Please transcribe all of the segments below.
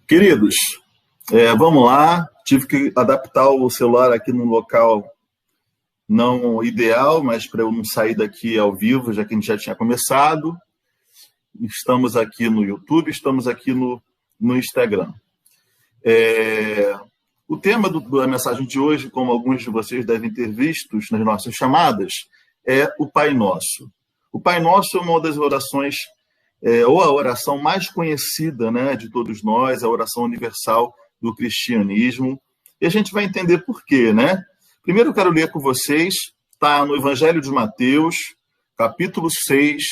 Queridos, vamos lá. Tive que adaptar o celular aqui num local não ideal, mas para eu não sair daqui ao vivo, já que a gente já tinha começado. Estamos aqui no YouTube, estamos aqui no Instagram. O tema da mensagem de hoje, como alguns de vocês devem ter visto nas nossas chamadas, é o Pai Nosso. O Pai Nosso é uma das orações, ou a oração mais conhecida, né, de todos nós, a oração universal do cristianismo. E a gente vai entender por quê, né? Primeiro eu quero ler com vocês, está no Evangelho de Mateus, capítulo 6,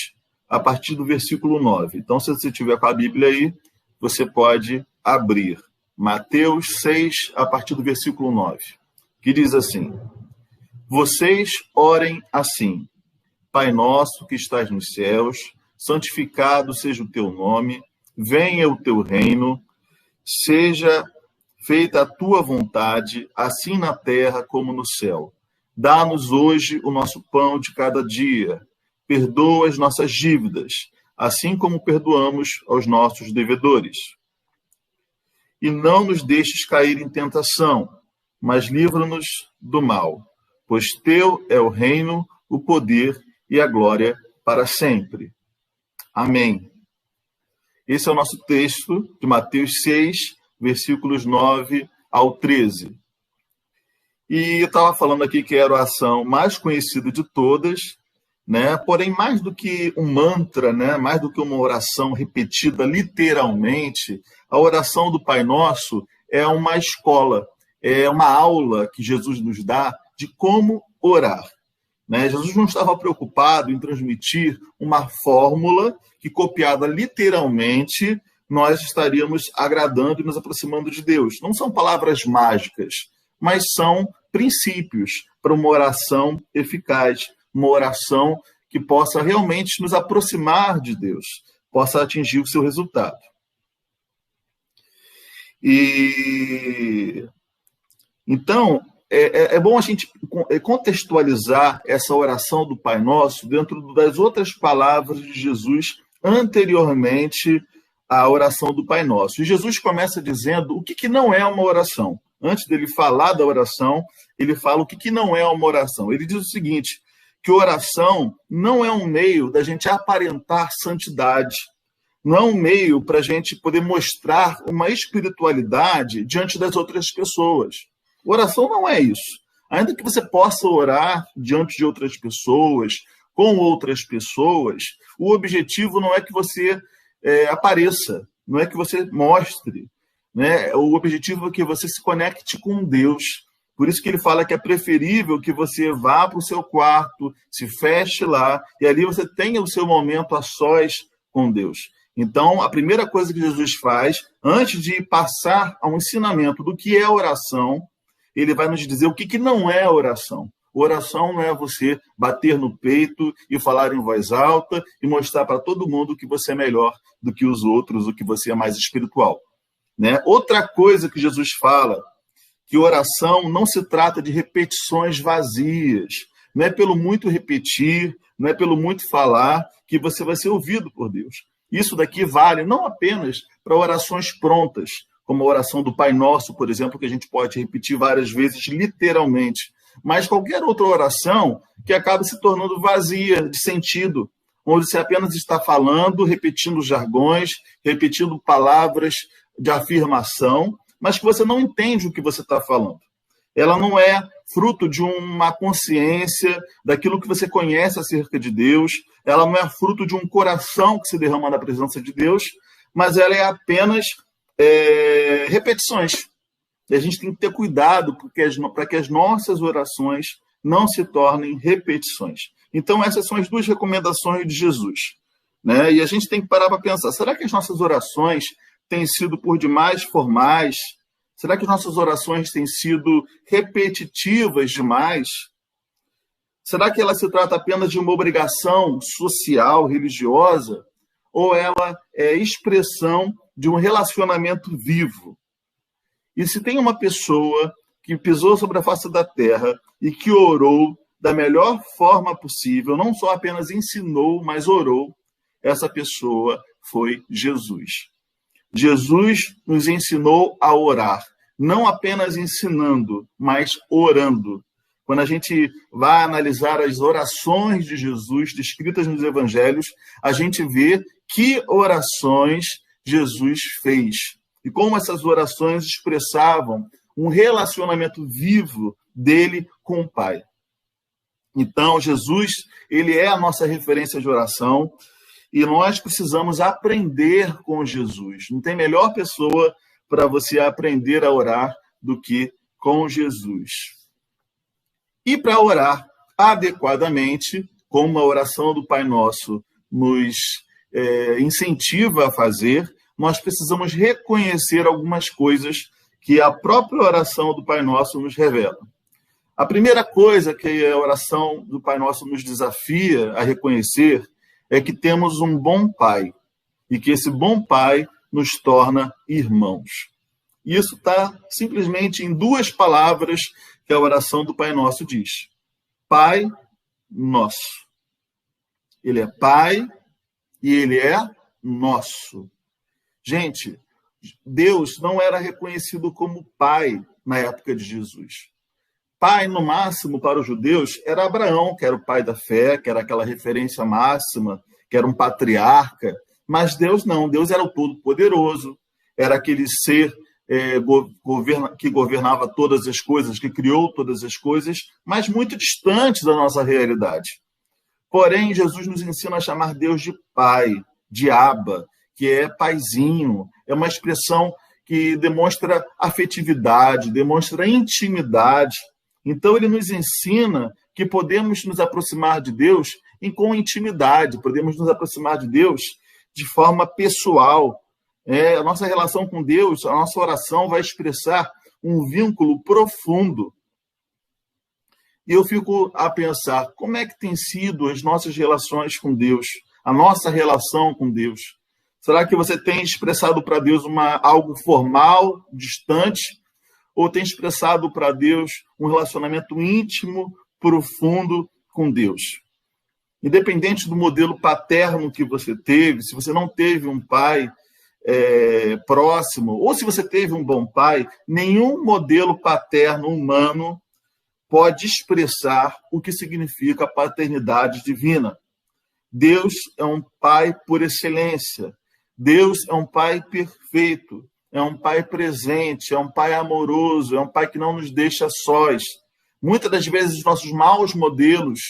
a partir do versículo 9. Então, se você tiver com a Bíblia aí, você pode abrir. Mateus 6, a partir do versículo 9, que diz assim: Vocês orem assim: Pai nosso que estás nos céus, santificado seja o teu nome, venha o teu reino, seja feita a tua vontade, assim na terra como no céu. Dá-nos hoje o nosso pão de cada dia. Perdoa as nossas dívidas, assim como perdoamos aos nossos devedores. E não nos deixes cair em tentação, mas livra-nos do mal, pois teu é o reino, o poder e a glória para sempre. Amém. Esse é o nosso texto de Mateus 6, versículos 9 ao 13. E eu estava falando aqui que era a oração mais conhecida de todas, né? Porém, mais do que um mantra, né? Mais do que uma oração repetida literalmente, a oração do Pai Nosso é uma escola, é uma aula que Jesus nos dá de como orar. Né? Jesus não estava preocupado em transmitir uma fórmula que, copiada literalmente, nós estaríamos agradando e nos aproximando de Deus. Não são palavras mágicas, mas são princípios para uma oração eficaz, uma oração que possa realmente nos aproximar de Deus, possa atingir o seu resultado. E então, é bom a gente contextualizar essa oração do Pai Nosso dentro das outras palavras de Jesus anteriormente à oração do Pai Nosso. E Jesus começa dizendo o que não é uma oração. Antes dele falar da oração, ele fala o que não é uma oração. Ele diz o seguinte, que oração não é um meio da gente aparentar santidade, não é um meio para a gente poder mostrar uma espiritualidade diante das outras pessoas. Oração não é isso. Ainda que você possa orar diante de outras pessoas, com outras pessoas, o objetivo não é que você apareça, não é que você mostre, né? O objetivo é que você se conecte com Deus. Por isso que ele fala que é preferível que você vá para o seu quarto, se feche lá, e ali você tenha o seu momento a sós com Deus. Então, a primeira coisa que Jesus faz, antes de passar ao ensinamento do que é oração, ele vai nos dizer o que não é oração. Oração não é você bater no peito e falar em voz alta e mostrar para todo mundo que você é melhor do que os outros, ou que você é mais espiritual. Né? Outra coisa que Jesus fala, que oração não se trata de repetições vazias. Não é pelo muito repetir, não é pelo muito falar que você vai ser ouvido por Deus. Isso daqui vale não apenas para orações prontas, como a oração do Pai Nosso, por exemplo, que a gente pode repetir várias vezes literalmente, mas qualquer outra oração que acaba se tornando vazia de sentido, onde você apenas está falando, repetindo jargões, repetindo palavras de afirmação, mas que você não entende o que você está falando. Ela não é fruto de uma consciência daquilo que você conhece acerca de Deus, ela não é fruto de um coração que se derrama na presença de Deus, mas ela é apenas repetições. E a gente tem que ter cuidado para que as nossas orações não se tornem repetições. Então, essas são as duas recomendações de Jesus. Né? E a gente tem que parar para pensar, será que as nossas orações têm sido por demais formais? Será que as nossas orações têm sido repetitivas demais? Será que ela se trata apenas de uma obrigação social, religiosa? Ou ela é expressão de um relacionamento vivo? E se tem uma pessoa que pisou sobre a face da terra e que orou da melhor forma possível, não só apenas ensinou, mas orou, essa pessoa foi Jesus. Jesus nos ensinou a orar, não apenas ensinando, mas orando. Quando a gente vai analisar as orações de Jesus descritas nos evangelhos, a gente vê que orações Jesus fez e como essas orações expressavam um relacionamento vivo dele com o Pai. Então, Jesus, ele é a nossa referência de oração e nós precisamos aprender com Jesus. Não tem melhor pessoa para você aprender a orar do que com Jesus. E para orar adequadamente, como a oração do Pai Nosso nos incentiva a fazer, nós precisamos reconhecer algumas coisas que a própria oração do Pai Nosso nos revela. A primeira coisa que a oração do Pai Nosso nos desafia a reconhecer é que temos um bom Pai e que esse bom Pai nos torna irmãos. Isso está simplesmente em duas palavras que a oração do Pai Nosso diz. Pai Nosso. Ele é Pai e Ele é nosso. Gente, Deus não era reconhecido como Pai na época de Jesus. Pai, no máximo, para os judeus, era Abraão, que era o pai da fé, que era aquela referência máxima, que era um patriarca. Mas Deus não, Deus era o Todo-Poderoso, era aquele ser que governava todas as coisas, que criou todas as coisas, mas muito distante da nossa realidade. Porém, Jesus nos ensina a chamar Deus de Pai, de Abba, que é paizinho, é uma expressão que demonstra afetividade, demonstra intimidade. Então, ele nos ensina que podemos nos aproximar de Deus com intimidade, podemos nos aproximar de Deus de forma pessoal. A nossa relação com Deus, a nossa oração vai expressar um vínculo profundo. E eu fico a pensar, como é que tem sido as nossas relações com Deus, a nossa relação com Deus? Será que você tem expressado para Deus algo formal, distante, ou tem expressado para Deus um relacionamento íntimo, profundo com Deus? Independente do modelo paterno que você teve, se você não teve um pai próximo, ou se você teve um bom pai, nenhum modelo paterno humano pode expressar o que significa a paternidade divina. Deus é um pai por excelência. Deus é um pai perfeito. É um pai presente, é um pai amoroso, é um pai que não nos deixa sós. Muitas das vezes, os nossos maus modelos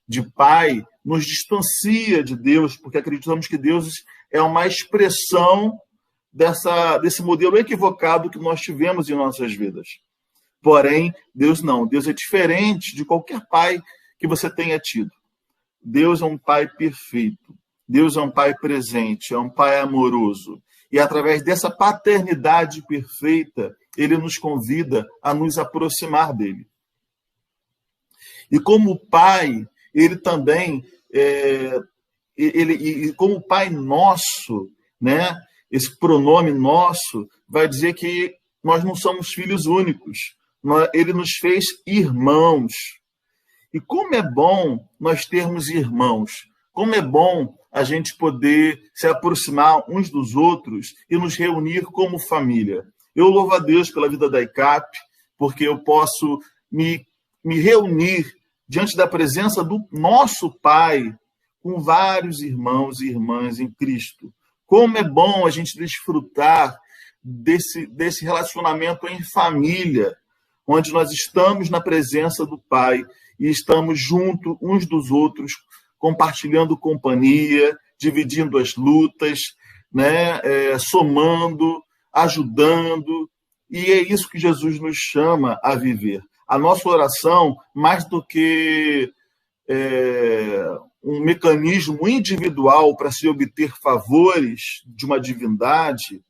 de pai nos distancia de Deus, porque acreditamos que Deus é uma expressão desse modelo equivocado que nós tivemos em nossas vidas. Porém, Deus não. Deus é diferente de qualquer pai que você tenha tido. Deus é um pai perfeito. Deus é um pai presente, é um pai amoroso. E através dessa paternidade perfeita, ele nos convida a nos aproximar dele. E como pai, ele também, como pai nosso, né, esse pronome nosso vai dizer que nós não somos filhos únicos. Ele nos fez irmãos. E como é bom nós termos irmãos. Como é bom a gente poder se aproximar uns dos outros e nos reunir como família. Eu louvo a Deus pela vida da ICAP, porque eu posso me reunir diante da presença do nosso Pai com vários irmãos e irmãs em Cristo. Como é bom a gente desfrutar desse relacionamento em família, onde nós estamos na presença do Pai e estamos junto uns dos outros, compartilhando companhia, dividindo as lutas, né? Somando, ajudando. E é isso que Jesus nos chama a viver. A nossa oração, mais do que um mecanismo individual para se obter favores de uma divindade,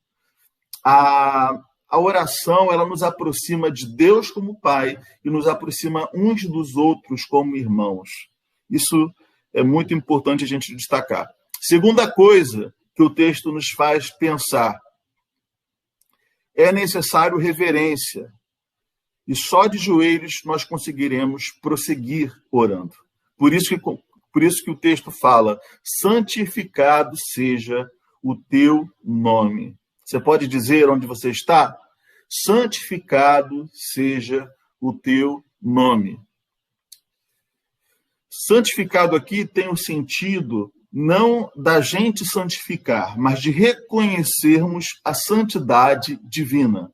a oração ela nos aproxima de Deus como Pai e nos aproxima uns dos outros como irmãos. Isso é muito importante a gente destacar. Segunda coisa que o texto nos faz pensar: é necessário reverência. E só de joelhos nós conseguiremos prosseguir orando. Por isso que o texto fala: santificado seja o teu nome. Você pode dizer onde você está? Santificado seja o teu nome. Santificado aqui tem o sentido não da gente santificar, mas de reconhecermos a santidade divina.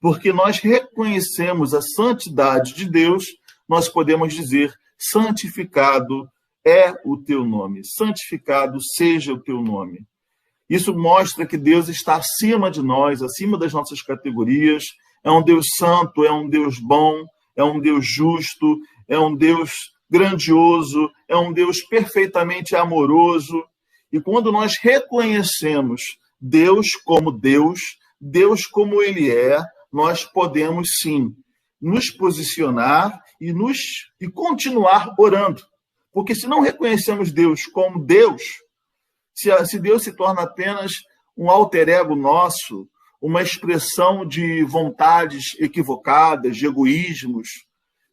Porque nós reconhecemos a santidade de Deus, nós podemos dizer: santificado é o teu nome, santificado seja o teu nome. Isso mostra que Deus está acima de nós, acima das nossas categorias. É um Deus santo, é um Deus bom, é um Deus justo, é um Deus grandioso, é um Deus perfeitamente amoroso. E quando nós reconhecemos Deus como Deus, Deus como Ele é, nós podemos sim nos posicionar e continuar orando. Porque se não reconhecemos Deus como Deus, se Deus se torna apenas um alter ego nosso, uma expressão de vontades equivocadas, de egoísmos,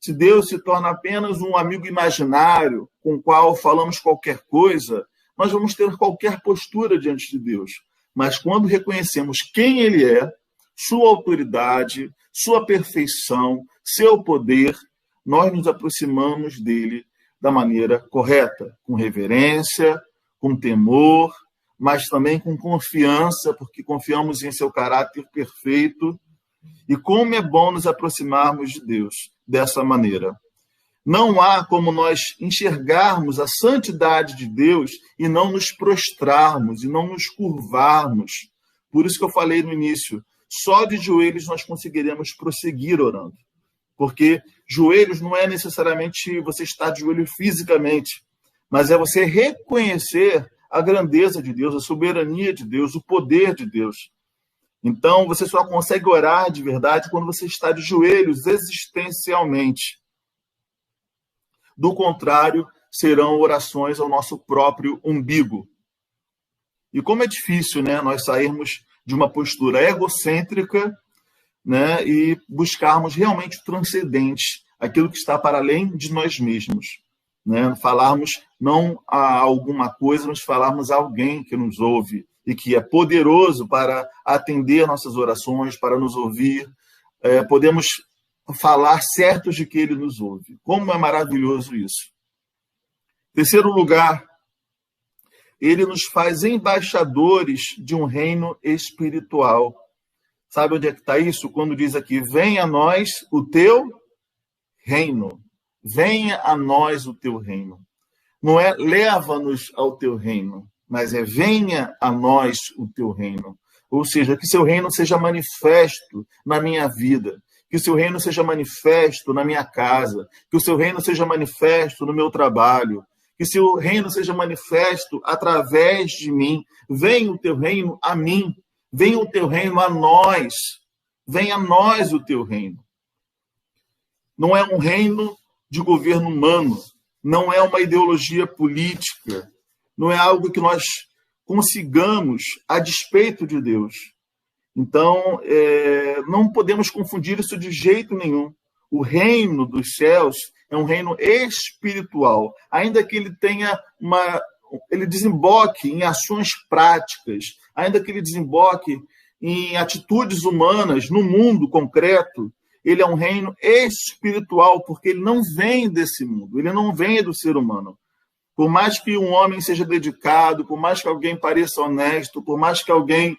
se Deus se torna apenas um amigo imaginário com o qual falamos qualquer coisa, nós vamos ter qualquer postura diante de Deus. Mas quando reconhecemos quem Ele é, sua autoridade, sua perfeição, seu poder, nós nos aproximamos dele da maneira correta, com reverência, com temor, mas também com confiança, porque confiamos em seu caráter perfeito. E como é bom nos aproximarmos de Deus dessa maneira. Não há como nós enxergarmos a santidade de Deus e não nos prostrarmos, e não nos curvarmos. Por isso que eu falei no início, só de joelhos nós conseguiremos prosseguir orando. Porque joelhos não é necessariamente você estar de joelho fisicamente, mas é você reconhecer a grandeza de Deus, a soberania de Deus, o poder de Deus. Então, você só consegue orar de verdade quando você está de joelhos existencialmente. Do contrário, serão orações ao nosso próprio umbigo. E como é difícil, né, nós sairmos de uma postura egocêntrica, né, e buscarmos realmente o transcendente, aquilo que está para além de nós mesmos. Né? Falarmos não a alguma coisa, mas falarmos a alguém que nos ouve e que é poderoso para atender nossas orações, para nos ouvir. Podemos falar certos de que Ele nos ouve. Como é maravilhoso isso. Terceiro lugar, Ele nos faz embaixadores de um reino espiritual. Sabe onde é que está isso? Quando diz aqui, venha a nós o teu reino. Venha a nós o teu reino. Não é leva-nos ao teu reino, mas é venha a nós o teu reino. Ou seja, que seu reino seja manifesto na minha vida, que o seu reino seja manifesto na minha casa, que o seu reino seja manifesto no meu trabalho, que o seu reino seja manifesto através de mim. Venha o teu reino a mim, venha o teu reino a nós, venha a nós o teu reino. Não é um reino de governo humano, não é uma ideologia política, não é algo que nós consigamos a despeito de Deus. Então, não podemos confundir isso de jeito nenhum. O reino dos céus é um reino espiritual, ainda que ele desemboque em ações práticas, ainda que ele desemboque em atitudes humanas no mundo concreto. Ele é um reino espiritual, porque ele não vem desse mundo, ele não vem do ser humano. Por mais que um homem seja dedicado, por mais que alguém pareça honesto, por mais que alguém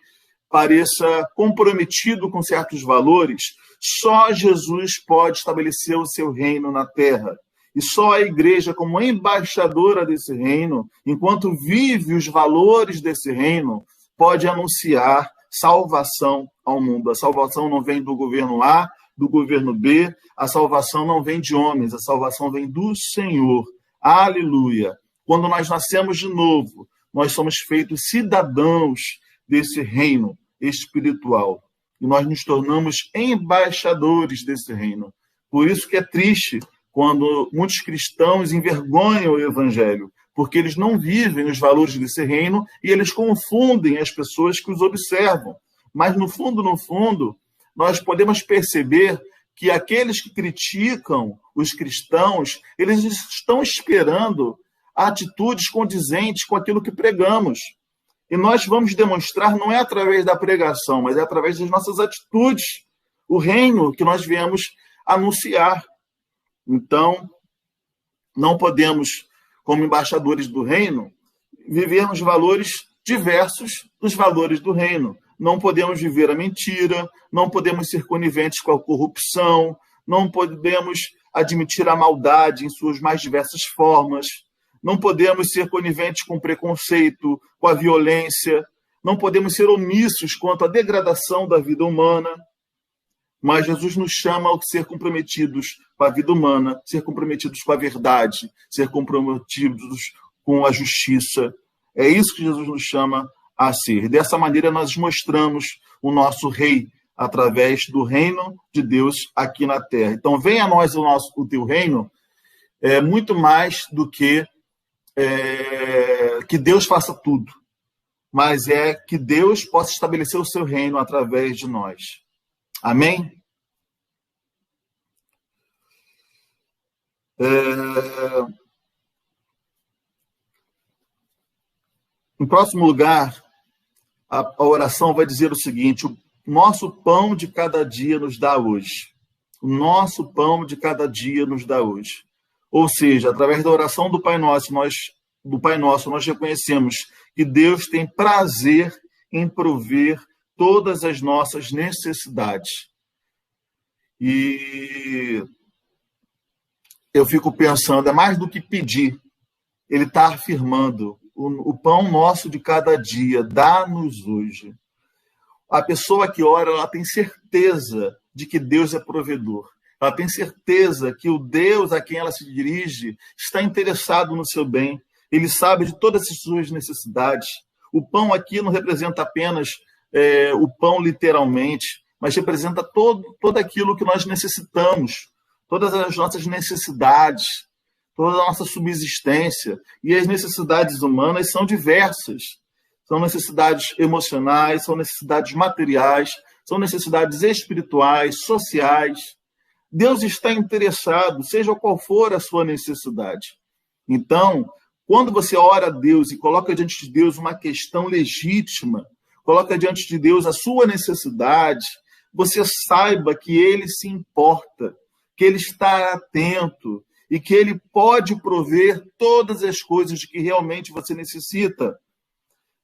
pareça comprometido com certos valores, só Jesus pode estabelecer o seu reino na terra. E só a igreja, como embaixadora desse reino, enquanto vive os valores desse reino, pode anunciar salvação ao mundo. A salvação não vem do governo A, do governo B, a salvação não vem de homens, a salvação vem do Senhor. Aleluia! Quando nós nascemos de novo, nós somos feitos cidadãos desse reino espiritual. E nós nos tornamos embaixadores desse reino. Por isso que é triste quando muitos cristãos envergonham o evangelho, porque eles não vivem os valores desse reino e eles confundem as pessoas que os observam. Mas, no fundo, nós podemos perceber que aqueles que criticam os cristãos, eles estão esperando atitudes condizentes com aquilo que pregamos. E nós vamos demonstrar, não é através da pregação, mas é através das nossas atitudes, o reino que nós viemos anunciar. Então, não podemos, como embaixadores do reino, vivermos valores diversos dos valores do reino. Não podemos viver a mentira, não podemos ser coniventes com a corrupção, não podemos admitir a maldade em suas mais diversas formas, não podemos ser coniventes com o preconceito, com a violência, não podemos ser omissos quanto à degradação da vida humana, mas Jesus nos chama a ser comprometidos com a vida humana, ser comprometidos com a verdade, ser comprometidos com a justiça. É isso que Jesus nos chama a ser. Dessa maneira, nós mostramos o nosso rei através do reino de Deus aqui na terra. Então, venha a nós o teu reino, muito mais do que Deus faça tudo, mas é que Deus possa estabelecer o seu reino através de nós. Amém? Em próximo lugar, a oração vai dizer o seguinte: o nosso pão de cada dia nos dá hoje. O nosso pão de cada dia nos dá hoje. Ou seja, através da oração do Pai Nosso, nós reconhecemos que Deus tem prazer em prover todas as nossas necessidades. E eu fico pensando, é mais do que pedir. Ele está afirmando: o pão nosso de cada dia, dá-nos hoje. A pessoa que ora, ela tem certeza de que Deus é provedor. Ela tem certeza que o Deus a quem ela se dirige está interessado no seu bem. Ele sabe de todas as suas necessidades. O pão aqui não representa apenas o pão literalmente, mas representa todo aquilo que nós necessitamos, todas as nossas necessidades, toda a nossa subsistência. E as necessidades humanas são diversas. São necessidades emocionais, são necessidades materiais, são necessidades espirituais, sociais. Deus está interessado, seja qual for a sua necessidade. Então, quando você ora a Deus e coloca diante de Deus uma questão legítima, coloca diante de Deus a sua necessidade, você saiba que Ele se importa, que Ele está atento e que Ele pode prover todas as coisas de que realmente você necessita.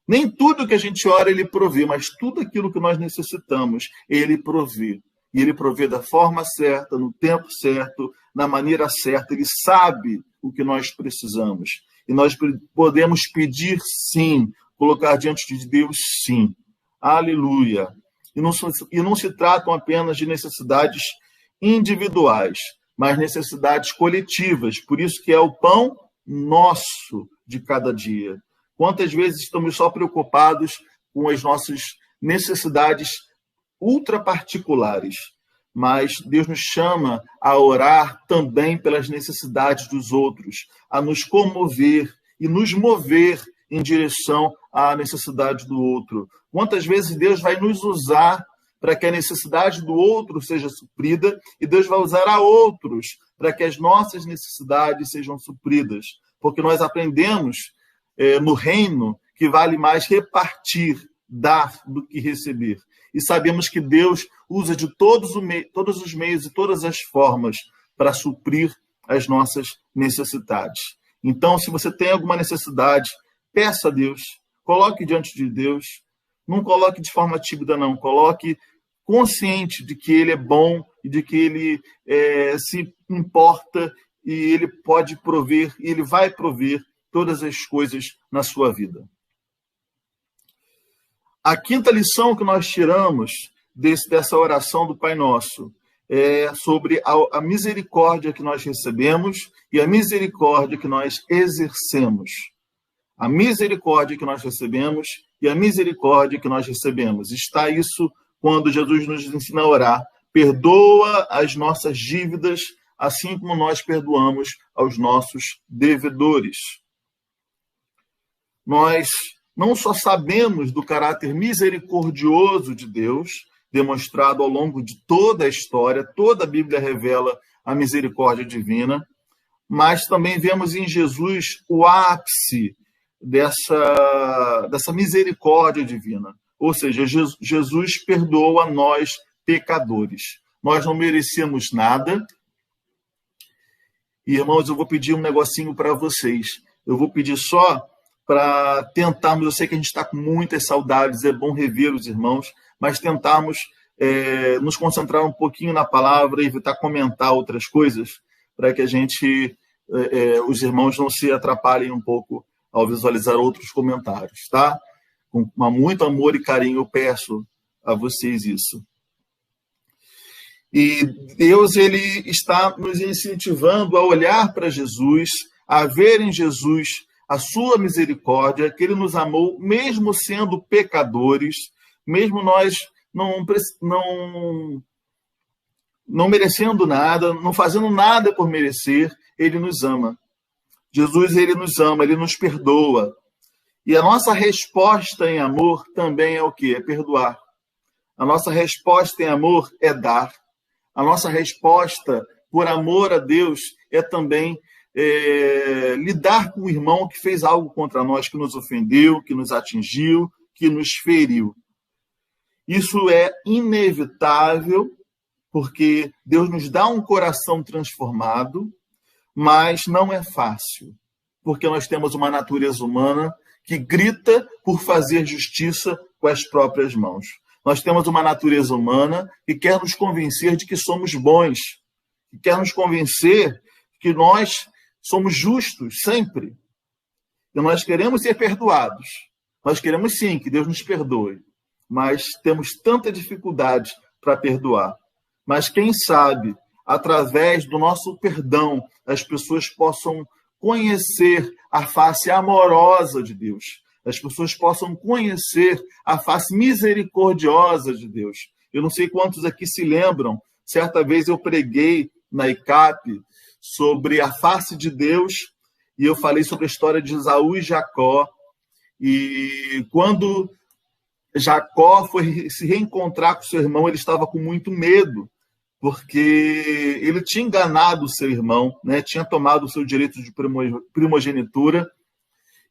Nem tudo que a gente ora Ele provê, mas tudo aquilo que nós necessitamos, Ele provê. E Ele provê da forma certa, no tempo certo, na maneira certa. Ele sabe o que nós precisamos. E nós podemos pedir sim, colocar diante de Deus sim. Aleluia. E não se tratam apenas de necessidades individuais, mas necessidades coletivas. Por isso que é o pão nosso de cada dia. Quantas vezes estamos só preocupados com as nossas necessidades ultra particulares, mas Deus nos chama a orar também pelas necessidades dos outros, a nos comover e nos mover em direção à necessidade do outro. Quantas vezes Deus vai nos usar para que a necessidade do outro seja suprida e Deus vai usar a outros para que as nossas necessidades sejam supridas, porque nós aprendemos no reino que vale mais repartir, dar, do que receber. E sabemos que Deus usa de todos os meios e todas as formas para suprir as nossas necessidades. Então, se você tem alguma necessidade, peça a Deus, coloque diante de Deus, não coloque de forma tímida, não, coloque consciente de que Ele é bom e de que Ele se importa e Ele pode prover, e Ele vai prover todas as coisas na sua vida. A quinta lição que nós tiramos dessa oração do Pai Nosso é sobre a misericórdia que nós recebemos e a misericórdia que nós exercemos. A misericórdia que nós recebemos e a misericórdia que nós recebemos. Está isso quando Jesus nos ensina a orar. Perdoa as nossas dívidas, assim como nós perdoamos aos nossos devedores. Nós não só sabemos do caráter misericordioso de Deus, demonstrado ao longo de toda a história, toda a Bíblia revela a misericórdia divina, mas também vemos em Jesus o ápice dessa misericórdia divina. Ou seja, Jesus perdoa a nós, pecadores. Nós não merecemos nada. E, irmãos, eu vou pedir um negocinho para vocês. Eu vou pedir só para tentarmos, eu sei que a gente está com muitas saudades, é bom rever os irmãos, mas tentarmos nos concentrar um pouquinho na palavra e evitar comentar outras coisas, para que a gente, os irmãos não se atrapalhem um pouco ao visualizar outros comentários, tá? Com muito amor e carinho eu peço a vocês isso. E Deus, ele está nos incentivando a olhar para Jesus, a ver em Jesus a sua misericórdia, que ele nos amou, mesmo sendo pecadores, mesmo nós não merecendo nada, não fazendo nada por merecer, ele nos ama. Jesus, ele nos ama, ele nos perdoa. E a nossa resposta em amor também é o quê? É perdoar. A nossa resposta em amor é dar. A nossa resposta por amor a Deus é também lidar com o irmão que fez algo contra nós, que nos ofendeu, que nos atingiu, que nos feriu. Isso é inevitável, porque Deus nos dá um coração transformado, mas não é fácil, porque nós temos uma natureza humana que grita por fazer justiça com as próprias mãos. Nós temos uma natureza humana que quer nos convencer de que somos bons, que quer nos convencer que nós somos justos sempre. E nós queremos ser perdoados. Nós queremos sim que Deus nos perdoe, mas temos tanta dificuldade para perdoar. Mas quem sabe, através do nosso perdão, as pessoas possam conhecer a face amorosa de Deus. As pessoas possam conhecer a face misericordiosa de Deus. Eu não sei quantos aqui se lembram, certa vez eu preguei na ICAP sobre a face de Deus e eu falei sobre a história de Esaú e Jacó. E quando Jacó foi se reencontrar com seu irmão, ele estava com muito medo, porque ele tinha enganado o seu irmão, né? Tinha tomado o seu direito de primogenitura.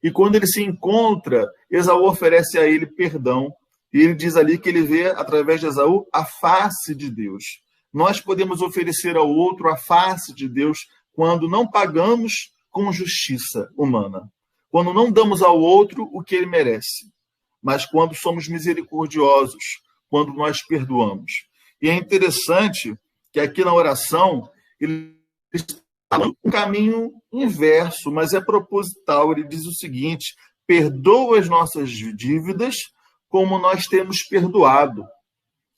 E quando ele se encontra, Esaú oferece a ele perdão. E ele diz ali que ele vê, através de Esaú, a face de Deus. Nós podemos oferecer ao outro a face de Deus quando não pagamos com justiça humana. Quando não damos ao outro o que ele merece. Mas quando somos misericordiosos, quando nós perdoamos. E é interessante que aqui na oração, ele um caminho inverso, mas é proposital. Ele diz o seguinte: perdoa as nossas dívidas como nós temos perdoado.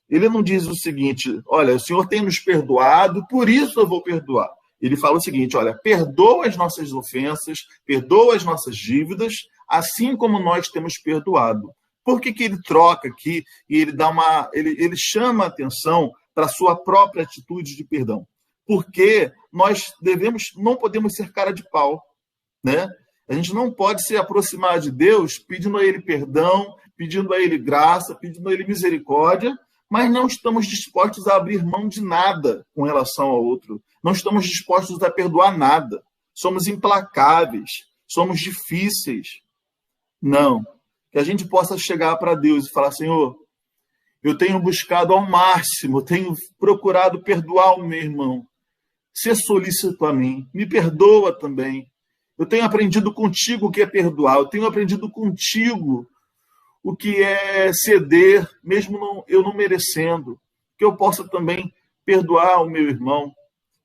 Ele não diz o seguinte: olha, o Senhor tem nos perdoado, por isso eu vou perdoar. Ele fala o seguinte: olha, perdoa as nossas ofensas, perdoa as nossas dívidas, assim como nós temos perdoado. Por que ele troca aqui e ele chama a atenção para a sua própria atitude de perdão? Porque nós não podemos ser cara de pau, né? A gente não pode se aproximar de Deus pedindo a Ele perdão, pedindo a Ele graça, pedindo a Ele misericórdia, mas não estamos dispostos a abrir mão de nada com relação ao outro. Não estamos dispostos a perdoar nada. Somos implacáveis, somos difíceis. Não. Que a gente possa chegar para Deus e falar: Senhor, eu tenho buscado ao máximo, tenho procurado perdoar o meu irmão. Ser solícito a mim, me perdoa também. Eu tenho aprendido contigo o que é perdoar, eu tenho aprendido contigo o que é ceder, mesmo eu não merecendo. Que eu possa também perdoar o meu irmão,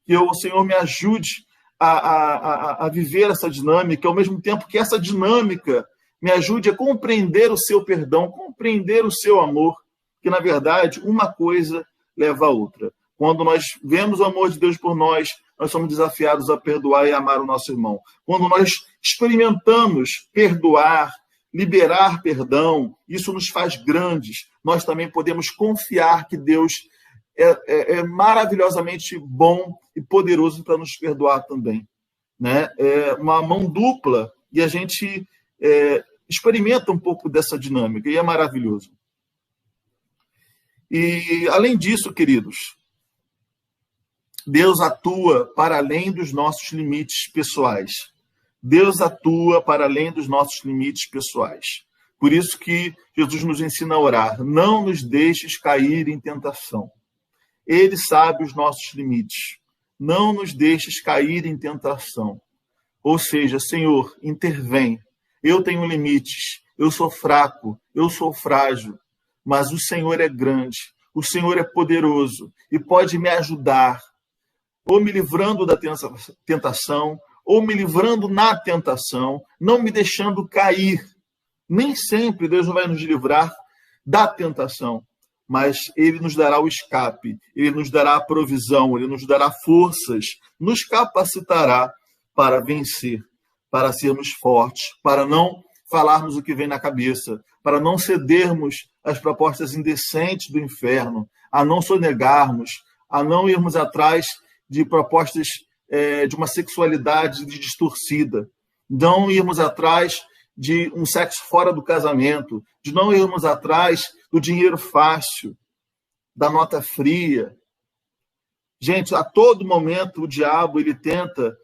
que o Senhor me ajude a viver essa dinâmica, ao mesmo tempo que essa dinâmica me ajude a compreender o seu perdão, compreender o seu amor, que, na verdade, uma coisa leva a outra. Quando nós vemos o amor de Deus por nós, nós somos desafiados a perdoar e amar o nosso irmão. Quando nós experimentamos perdoar, liberar perdão, isso nos faz grandes. Nós também podemos confiar que Deus é maravilhosamente bom e poderoso para nos perdoar também. Né? É uma mão dupla e a gente experimenta um pouco dessa dinâmica e é maravilhoso. E, além disso, queridos, Deus atua para além dos nossos limites pessoais. Deus atua para além dos nossos limites pessoais. Por isso que Jesus nos ensina a orar. Não nos deixes cair em tentação. Ele sabe os nossos limites. Não nos deixes cair em tentação. Ou seja, Senhor, intervém. Eu tenho limites. Eu sou fraco. Eu sou frágil. Mas o Senhor é grande. O Senhor é poderoso e pode me ajudar, ou me livrando da tentação, ou me livrando na tentação, não me deixando cair. Nem sempre Deus não vai nos livrar da tentação, mas Ele nos dará o escape, Ele nos dará a provisão, Ele nos dará forças, nos capacitará para vencer, para sermos fortes, para não falarmos o que vem na cabeça, para não cedermos às propostas indecentes do inferno, a não sonegarmos, a não irmos atrás de propostas de uma sexualidade distorcida, não irmos atrás de um sexo fora do casamento, de não irmos atrás do dinheiro fácil, da nota fria. Gente, a todo momento o diabo ele tenta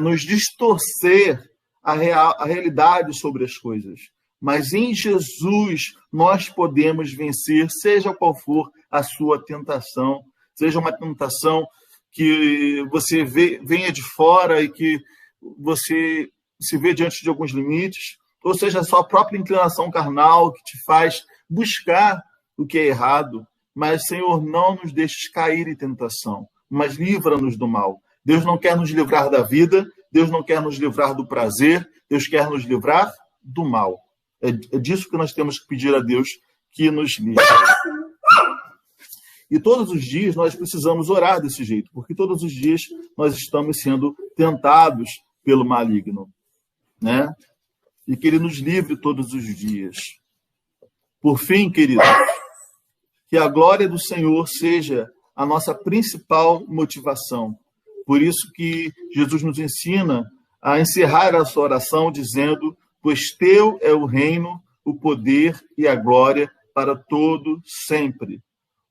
nos distorcer a realidade sobre as coisas. Mas em Jesus nós podemos vencer, seja qual for a sua tentação, seja uma tentação que você venha de fora e que você se vê diante de alguns limites, ou seja, a sua própria inclinação carnal que te faz buscar o que é errado. Mas, Senhor, não nos deixes cair em tentação, mas livra-nos do mal. Deus não quer nos livrar da vida, Deus não quer nos livrar do prazer, Deus quer nos livrar do mal. É disso que nós temos que pedir a Deus que nos livre. E todos os dias nós precisamos orar desse jeito, porque todos os dias nós estamos sendo tentados pelo maligno, né? E que Ele nos livre todos os dias. Por fim, queridos, que a glória do Senhor seja a nossa principal motivação. Por isso que Jesus nos ensina a encerrar a sua oração dizendo: pois teu é o reino, o poder e a glória para todo sempre.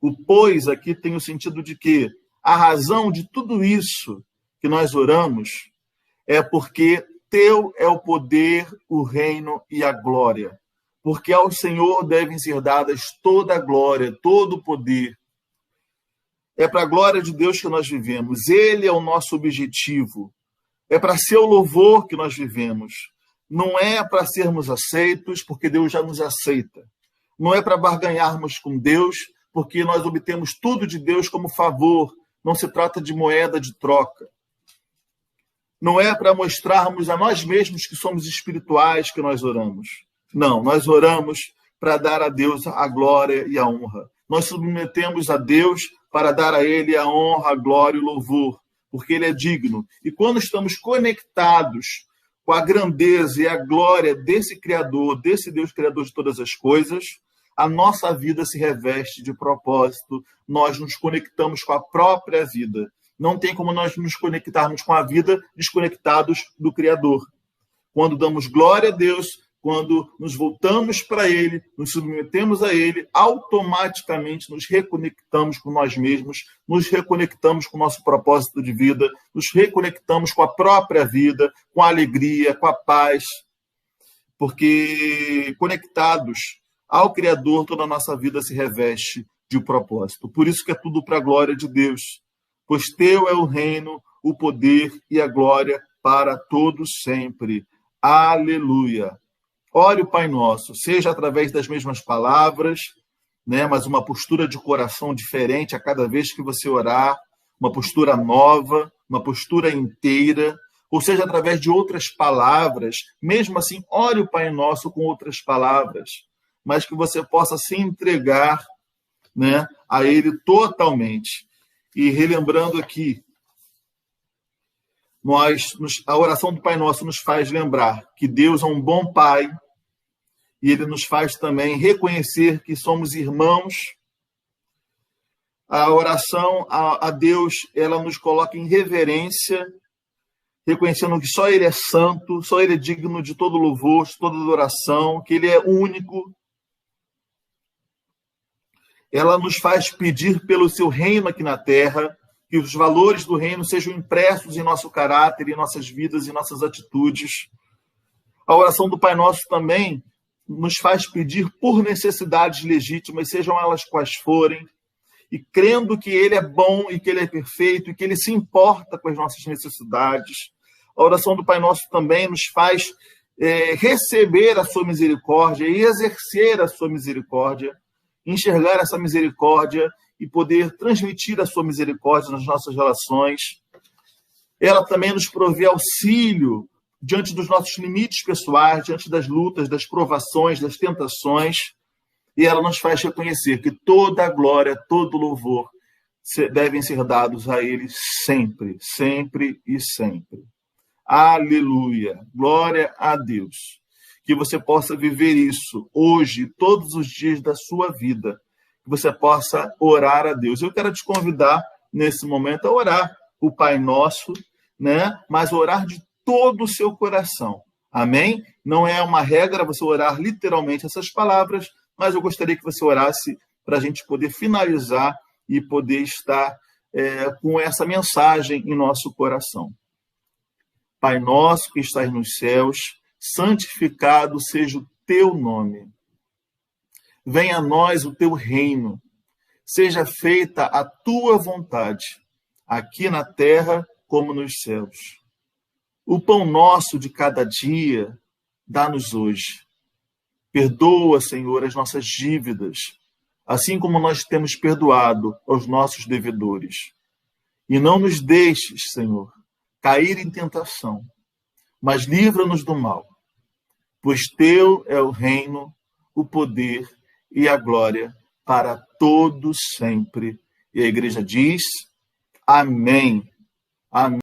O pois aqui tem o sentido de que a razão de tudo isso que nós oramos é porque teu é o poder, o reino e a glória. Porque ao Senhor devem ser dadas toda a glória, todo o poder. É para a glória de Deus que nós vivemos. Ele é o nosso objetivo. É para seu louvor que nós vivemos. Não é para sermos aceitos, porque Deus já nos aceita. Não é para barganharmos com Deus, porque nós obtemos tudo de Deus como favor. Não se trata de moeda de troca. Não é para mostrarmos a nós mesmos que somos espirituais que nós oramos. Não, nós oramos para dar a Deus a glória e a honra. Nós submetemos a Deus para dar a Ele a honra, a glória e o louvor, porque Ele é digno. E quando estamos conectados com a grandeza e a glória desse Criador, desse Deus Criador de todas as coisas, a nossa vida se reveste de propósito, nós nos conectamos com a própria vida. Não tem como nós nos conectarmos com a vida desconectados do Criador. Quando damos glória a Deus, quando nos voltamos para Ele, nos submetemos a Ele, automaticamente nos reconectamos com nós mesmos, nos reconectamos com o nosso propósito de vida, nos reconectamos com a própria vida, com a alegria, com a paz, porque conectados ao Criador, toda a nossa vida se reveste de propósito. Por isso que é tudo para a glória de Deus, pois teu é o reino, o poder e a glória para todos sempre. Aleluia! Ore o Pai Nosso, seja através das mesmas palavras, né, mas uma postura de coração diferente a cada vez que você orar, uma postura nova, uma postura inteira, ou seja, através de outras palavras. Mesmo assim, ore o Pai Nosso com outras palavras, mas que você possa se entregar, né, a Ele totalmente. E relembrando aqui, a oração do Pai Nosso nos faz lembrar que Deus é um bom Pai e Ele nos faz também reconhecer que somos irmãos. A oração a Deus, ela nos coloca em reverência, reconhecendo que só Ele é santo, só Ele é digno de todo louvor, de toda adoração, que Ele é único. Ela nos faz pedir pelo seu reino aqui na terra, que os valores do reino sejam impressos em nosso caráter, em nossas vidas, em nossas atitudes. A oração do Pai Nosso também nos faz pedir por necessidades legítimas, sejam elas quais forem, e crendo que Ele é bom e que Ele é perfeito e que Ele se importa com as nossas necessidades. A oração do Pai Nosso também nos faz receber a sua misericórdia e exercer a sua misericórdia, enxergar essa misericórdia e poder transmitir a sua misericórdia nas nossas relações. Ela também nos provê auxílio diante dos nossos limites pessoais, diante das lutas, das provações, das tentações, e ela nos faz reconhecer que toda a glória, todo o louvor devem ser dados a Ele sempre, sempre e sempre. Aleluia! Glória a Deus! Que você possa viver isso hoje, todos os dias da sua vida, que você possa orar a Deus. Eu quero te convidar, nesse momento, a orar o Pai Nosso, né? Mas orar de todo o seu coração. Amém? Não é uma regra você orar literalmente essas palavras, mas eu gostaria que você orasse para a gente poder finalizar e poder estar com essa mensagem em nosso coração. Pai nosso que estás nos céus, santificado seja o teu nome. Venha a nós o teu reino. Seja feita a tua vontade, aqui na terra como nos céus. O pão nosso de cada dia, dá-nos hoje. Perdoa, Senhor, as nossas dívidas, assim como nós temos perdoado aos nossos devedores. E não nos deixes, Senhor, cair em tentação, mas livra-nos do mal, pois teu é o reino, o poder e a glória para todos sempre. E a igreja diz: amém. Amém.